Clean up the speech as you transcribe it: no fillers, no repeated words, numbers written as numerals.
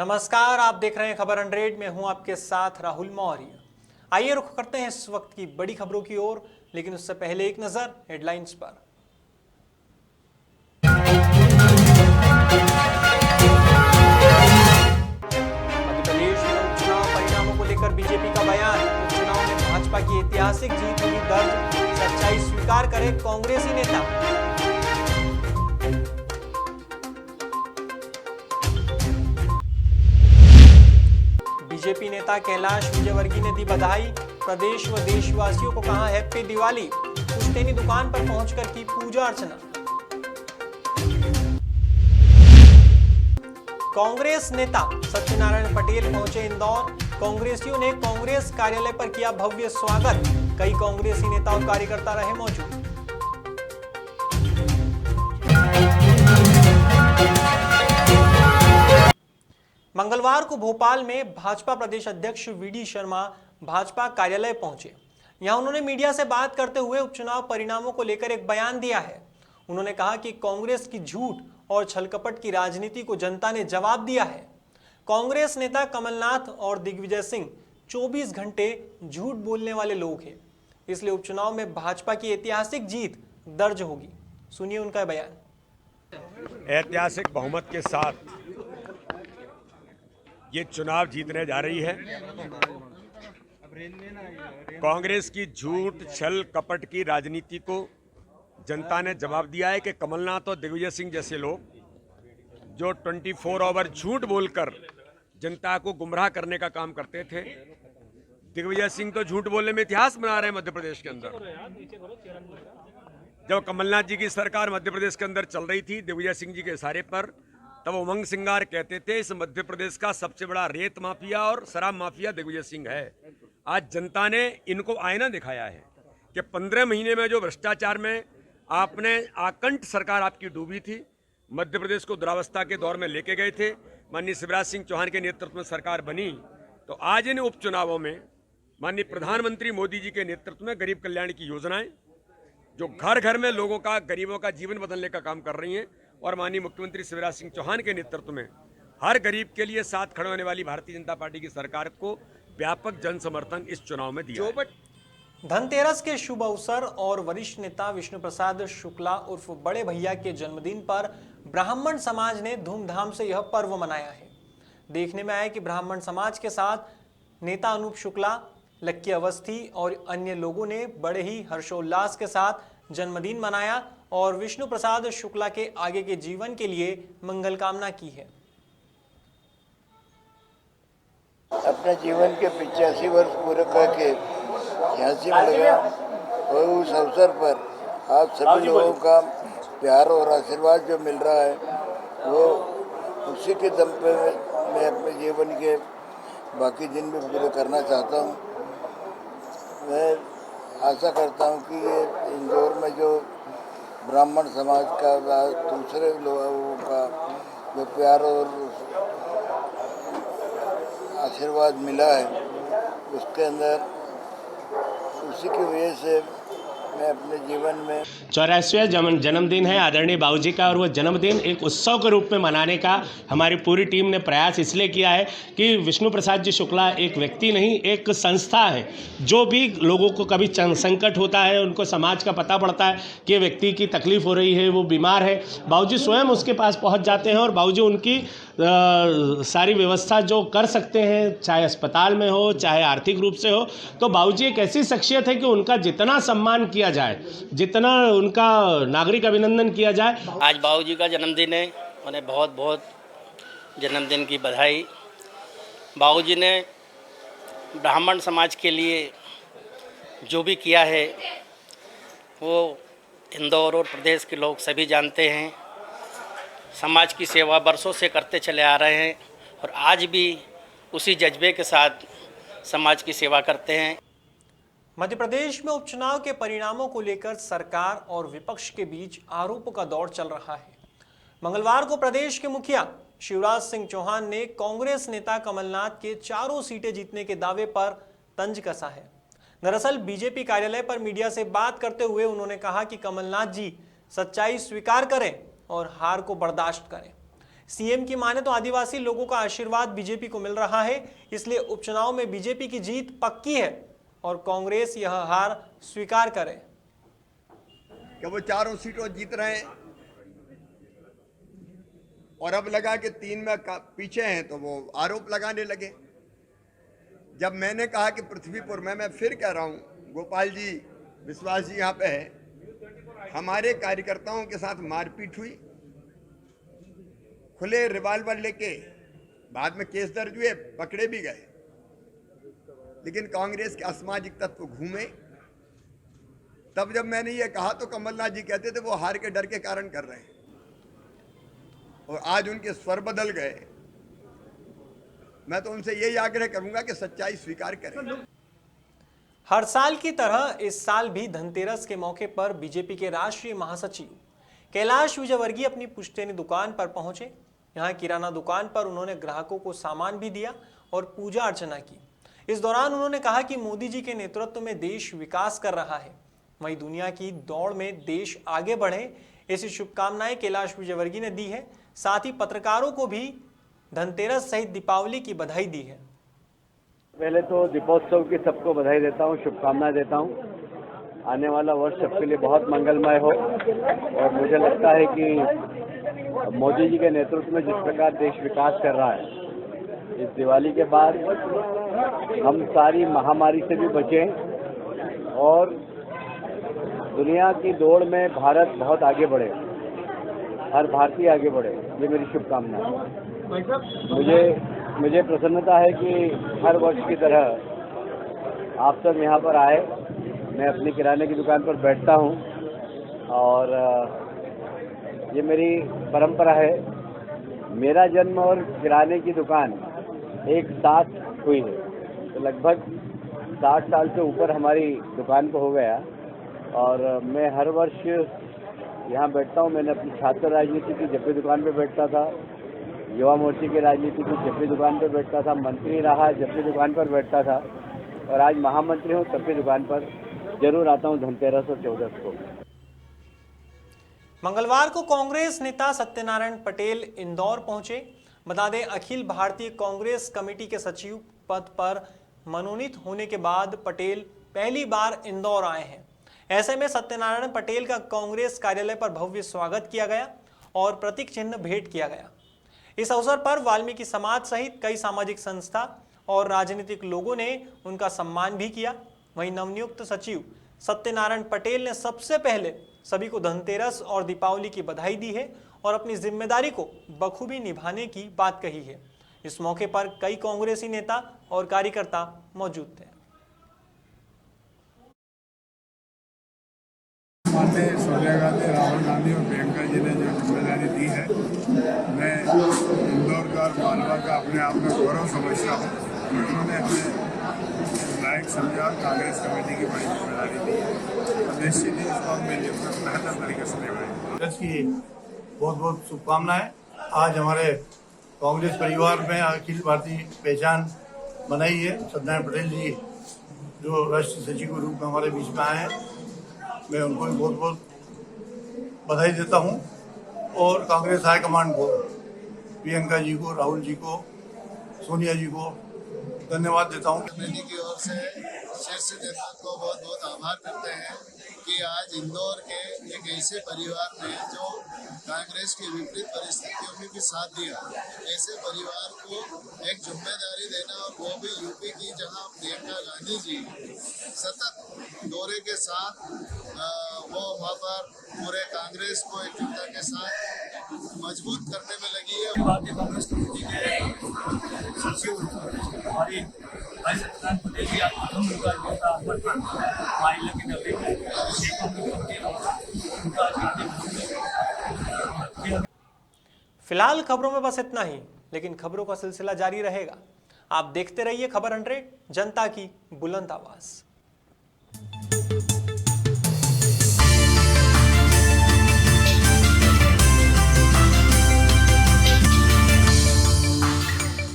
नमस्कार, आप देख रहे हैं खबर 100। में हूं आपके साथ राहुल मौर्य। आइए रुख करते हैं इस वक्त की बड़ी खबरों की ओर, लेकिन उससे पहले एक नजर हेडलाइंस पर। मध्य प्रदेश में उपचुनाव परिणामों को लेकर बीजेपी का बयान। उपचुनाव में भाजपा की ऐतिहासिक जीत हुई दर्ज, सच्चाई स्वीकार करे कांग्रेसी नेता। बीजेपी नेता कैलाश विजयवर्गीय ने दी बधाई। प्रदेश व देशवासियों को कहा हैप्पी दिवाली। पुश्तैनी दुकान पर पहुंचकर की पूजा अर्चना। कांग्रेस नेता सत्यनारायण पटेल पहुंचे इंदौर। कांग्रेसियों ने कांग्रेस कार्यालय पर किया भव्य स्वागत। कई कांग्रेसी नेता और कार्यकर्ता रहे मौजूद। मंगलवार को भोपाल में भाजपा प्रदेश अध्यक्ष वीडी शर्मा भाजपा कार्यालय पहुंचे। यहां उन्होंने मीडिया से बात करते हुए उपचुनाव परिणामों को लेकर एक बयान दिया है। उन्होंने कहा कि कांग्रेस की झूठ और छलकपट की राजनीति को जनता ने जवाब दिया है। कांग्रेस नेता कमलनाथ और दिग्विजय सिंह 24 घंटे झूठ बोलने वाले लोग हैं, इसलिए उपचुनाव में भाजपा की ऐतिहासिक जीत दर्ज होगी। सुनिए उनका बयान। ऐतिहासिक बहुमत के साथ ये चुनाव जीतने जा रही है। कांग्रेस की झूठ छल कपट की राजनीति को जनता ने जवाब दिया है कि कमलनाथ और दिग्विजय सिंह जैसे लोग जो 24 आवर झूठ बोलकर जनता को गुमराह करने का काम करते थे। दिग्विजय सिंह तो झूठ बोलने में इतिहास बना रहे हैं मध्य प्रदेश के अंदर। जब कमलनाथ जी की सरकार मध्य प्रदेश के अंदर चल रही थी दिग्विजय सिंह जी के इशारे पर, तब उमंग सिंगार कहते थे इस मध्य प्रदेश का सबसे बड़ा रेत माफिया और शराब माफिया दिग्विजय सिंह है। आज जनता ने इनको आईना दिखाया है कि 15 महीने में जो भ्रष्टाचार में आपने आकंठ सरकार आपकी डूबी थी, मध्य प्रदेश को दुरावस्था के दौर में लेके गए थे। माननीय शिवराज सिंह चौहान के नेतृत्व में सरकार बनी, तो आज इन उपचुनावों में माननीय प्रधानमंत्री मोदी जी के नेतृत्व में गरीब कल्याण की योजनाएं जो घर घर में लोगों का, गरीबों का जीवन बदलने का काम कर रही हैं, और माननीय मुख्यमंत्री शिवराज सिंह चौहान के नेतृत्व में हर गरीब के लिए साथ खड़े होने वाली भारतीय जनता पार्टी की सरकार को व्यापक जन समर्थन इस चुनाव में दिया है। धनतेरस के शुभ अवसर और वरिष्ठ नेता विष्णु प्रसाद शुक्ला उर्फ बड़े भैया के जन्मदिन पर ब्राह्मण समाज ने धूमधाम से यह पर्व मनाया है। देखने में आया कि ब्राह्मण समाज के साथ नेता अनूप शुक्ला, लक्की अवस्थी और अन्य लोगों ने बड़े ही हर्षोल्लास के साथ जन्मदिन मनाया और विष्णु प्रसाद शुक्ला के आगे के जीवन के लिए मंगल कामना की है। अपने जीवन के 85 वर्ष पूरे करके झांसी में लगा और उस अवसर पर आप सभी लोगों का प्यार और आशीर्वाद जो मिल रहा है वो उसी के दम पे मैं अपने जीवन के बाकी दिन भी पूरे करना चाहता हूँ। मैं आशा करता हूँ कि ये इंदौर में जो ब्राह्मण समाज का दूसरे लोगों का जो प्यार और आशीर्वाद मिला है उसके अंदर उसी की वजह से मैं अपने जीवन में 84वां जन्मदिन है आदरणीय बाबूजी का, और वो जन्मदिन एक उत्सव के रूप में मनाने का हमारी पूरी टीम ने प्रयास इसलिए किया है कि विष्णु प्रसाद जी शुक्ला एक व्यक्ति नहीं, एक संस्था है। जो भी लोगों को कभी संकट होता है, उनको समाज का पता पड़ता है कि व्यक्ति की तकलीफ हो रही है, वो बीमार है, बाबूजी स्वयं उसके पास पहुँच जाते हैं और बाबूजी उनकी सारी व्यवस्था जो कर सकते हैं, चाहे अस्पताल में हो चाहे आर्थिक रूप से हो। तो बाबूजी एक ऐसी शख्सियत है कि उनका जितना सम्मान किया जाए, जितना उनका नागरिक अभिनंदन किया जाए। आज बाबूजी का जन्मदिन है, उन्हें बहुत बहुत जन्मदिन की बधाई। बाबूजी ने ब्राह्मण समाज के लिए जो भी किया है वो इंदौर और प्रदेश के लोग सभी जानते हैं। समाज की सेवा बरसों से करते चले आ रहे हैं और आज भी उसी जज्बे के साथ समाज की सेवा करते हैं। मध्य प्रदेश में उपचुनाव के परिणामों को लेकर सरकार और विपक्ष के बीच आरोपों का दौर चल रहा है। मंगलवार को प्रदेश के मुखिया शिवराज सिंह चौहान ने कांग्रेस नेता कमलनाथ के 4 सीटें जीतने के दावे पर तंज कसा है। दरअसल बीजेपी कार्यालय पर मीडिया से बात करते हुए उन्होंने कहा कि कमलनाथ जी सच्चाई स्वीकार करें और हार को बर्दाश्त करें। सीएम की माने तो आदिवासी लोगों का आशीर्वाद बीजेपी को मिल रहा है, इसलिए उपचुनाव में बीजेपी की जीत पक्की है और कांग्रेस यह हार स्वीकार करे कि वो चारों सीटों जीत रहे हैं और अब लगा कि 3 में पीछे हैं तो वो आरोप लगाने लगे। जब मैंने कहा कि पृथ्वीपुर में, मैं फिर कह रहा हूं, गोपाल जी विश्वास जी यहाँ पे है, हमारे कार्यकर्ताओं के साथ मारपीट हुई, खुले रिवाल्वर लेके, बाद में केस दर्ज हुए, पकड़े भी गए, लेकिन कांग्रेस के असामाजिक तत्व घूमे। तब जब मैंने ये कहा तो कमलनाथ जी कहते थे वो हार के डर के कारण कर रहे हैं, और आज उनके स्वर बदल गए। मैं तो उनसे यही आग्रह करूंगा कि सच्चाई स्वीकार करें। हर साल की तरह इस साल भी धनतेरस के मौके पर बीजेपी के राष्ट्रीय महासचिव कैलाश विजयवर्गीय अपनी पुश्तैनी दुकान पर पहुंचे। यहां किराना दुकान पर उन्होंने ग्राहकों को सामान भी दिया और पूजा अर्चना की। इस दौरान उन्होंने कहा कि मोदी जी के नेतृत्व में देश विकास कर रहा है, वहीं दुनिया की दौड़ में देश आगे बढ़े, ऐसी शुभकामनाएं कैलाश विजयवर्गीय ने दी है। साथ ही पत्रकारों को भी धनतेरस सहित दीपावली की बधाई दी है। पहले तो दीपोत्सव की सबको बधाई देता हूँ, शुभकामनाएं देता हूँ। आने वाला वर्ष सबके लिए बहुत मंगलमय हो, और मुझे लगता है कि मोदी जी के नेतृत्व में जिस प्रकार देश विकास कर रहा है, इस दिवाली के बाद हम सारी महामारी से भी बचें और दुनिया की दौड़ में भारत बहुत आगे बढ़े, हर भारतीय आगे बढ़े, ये मेरी शुभकामना है। मुझे प्रसन्नता है कि हर वर्ष की तरह आप सब यहाँ पर आए। मैं अपनी किराने की दुकान पर बैठता हूँ और ये मेरी परंपरा है। मेरा जन्म और किराने की दुकान एक साथ हुई है, तो लगभग 60 साल से ऊपर हमारी दुकान को हो गया, और मैं हर वर्ष यहाँ बैठता हूँ। मैंने अपनी छात्र राजनीति की जब भी दुकान पे बैठता था, युवा मोर्चे की राजनीति की जब भी दुकान पर बैठता था, मंत्री रहा जब भी दुकान पर बैठता था, और आज महामंत्री हूँ तब भी दुकान पर जरूर आता हूँ धनतेरस और चौदस को। मंगलवार को कांग्रेस नेता सत्यनारायण पटेल इंदौर पहुंचे। बता दें, अखिल भारतीय कांग्रेस कमेटी के सचिव पद पर मनोनीत होने के बाद पटेल पहली बार इंदौर आए हैं। ऐसे में सत्यनारायण पटेल का कांग्रेस कार्यालय पर भव्य स्वागत किया गया और प्रतीक चिन्ह भेंट किया गया। इस अवसर पर वाल्मीकि समाज सहित कई सामाजिक संस्था और राजनीतिक लोगों ने उनका सम्मान भी किया। वहीं नवनियुक्त सचिव सत्यनारायण पटेल ने सबसे पहले सभी को धनतेरस और दीपावली की बधाई दी है और अपनी जिम्मेदारी को बखूबी निभाने की बात कही है। इस मौके पर कई कांग्रेसी नेता और कार्यकर्ता मौजूद थे। माननीय सोनिया गांधी, राहुल गांधी और प्रियंका जी ने जो जिम्मेदारी दी है, मैं इंदौर का और मालवा का अपने आप में गौरव समझता हूँ कि उन्होंने हमें लायक समझा और कांग्रेस कमेटी की बड़ी जिम्मेदारी दी है। और निश्चित ही इसको हम मिलकर बेहतर तरीके से निभाएंगे। कांग्रेस की बहुत बहुत शुभकामनाएं। आज हमारे कांग्रेस परिवार में अखिल भारतीय पहचान बनाई है। सत्यनारायण पटेल जी जो राष्ट्रीय सचिव के रूप में हमारे बीच में आए हैं, मैं उनको भी बहुत बहुत बधाई देता हूं, और कांग्रेस हाईकमांड को, प्रियंका जी को, राहुल जी को, सोनिया जी को धन्यवाद देता हूं। कमेटी की ओर से शीर्ष नेतृत्व को बहुत बहुत आभार करते हैं कि आज इंदौर के एक ऐसे परिवार ने जो कांग्रेस की विपरीत परिस्थितियों में भी साथ दिया, ऐसे परिवार को एक जिम्मेदारी देना, और वो भी यूपी की, जहां प्रियंका गांधी जी सतत दौरे के साथ वो वहाँ पर पूरे कांग्रेस को एकजुटता के साथ मजबूत करने में लगी है। भारतीय कांग्रेस कमेटी के सचिव हमारी भाई सत्यनारायण पटेल जी फिलहाल खबरों में बस इतना ही, लेकिन खबरों का सिलसिला जारी रहेगा। आप देखते रहिए खबर 100, जनता की बुलंद आवाज।